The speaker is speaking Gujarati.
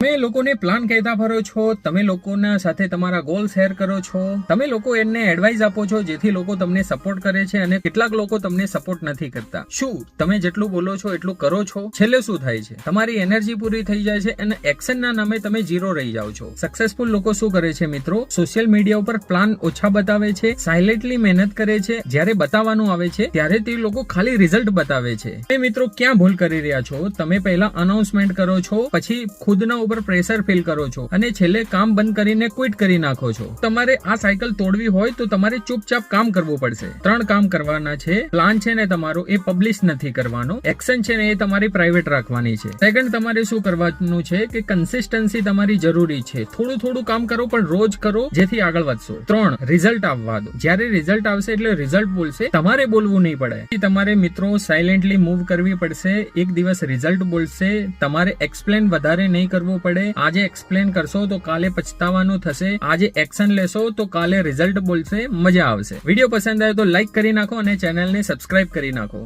તમે લોકોને પ્લાન કહેતા ફરો છો, તમે લોકોના સાથે તમારા ગોલ શેર કરો છો, તમે લોકો એમને એડવાઇસ આપો છો જેથી લોકો તમને સપોર્ટ કરે છે અને કેટલાક લોકો તમને સપોર્ટ નથી કરતા. શું તમે જેટલું બોલો છો એટલું કરો છો? છેલ્લે શું થાય છે? તમારી એનર્જી પૂરી થઈ જાય છે અને એક્શનના નામે તમે ઝીરો રહી જાઓ છો. સક્સેસફુલ લોકો શું કરે છે મિત્રો? સોશિયલ મીડિયા ઉપર પ્લાન ઓછા બતાવે છે, સાયલેન્ટલી મહેનત કરે છે. જ્યારે બતાવવાનું આવે છે ત્યારે તે લોકો ખાલી રિઝલ્ટ બતાવે છે. એ મિત્રો ક્યાં ભૂલ કરી રહ્યા છો? તમે પહેલા અનાઉન્સમેન્ટ કરો છો, પછી ખુદના ઉપર પ્રેશર ફીલ કરો છો અને છેલ્લે કામ બંધ કરીને ક્વિટ કરી નાખો છો. તમારે આ સાયકલ તોડવી હોય તો તમારે ચૂપચાપ કામ કરવું પડશે. 3 કામ કરવાના છે. પ્લાન છે ને તમારો એ પબ્લિશ નથી કરવાનો. એક્શન છે ને એ તમારી પ્રાઇવેટ રાખવાની છે. સેકન્ડ, તમારે શું કરવાનું છે કે કન્સિસ્ટન્સી તમારી જરૂરી છે. થોડું કામ કરો પણ રોજ કરો જેથી આગળ વધશો. 3, રિઝલ્ટ આવવા દો. જ્યારે રિઝલ્ટ આવશે એટલે રિઝલ્ટ બોલશે, તમારે બોલવું નહીં પડે. તમારે મિત્રો સાયલેન્ટલી મૂવ કરવી પડશે. એક દિવસ રિઝલ્ટ બોલશે. તમારે એક્સપ્લેન વધારે નહીં કરવું પડે. આજે એક્સપ્લેન કરશો તો કાલે પછતાવાનું થશે. આજે એક્શન લેશો તો કાલે રિઝલ્ટ બોલશે. મજા આવશે. વિડીયો પસંદ આવે તો લાઈક કરી નાખો અને ચેનલને સબસ્ક્રાઇબ કરી નાખો.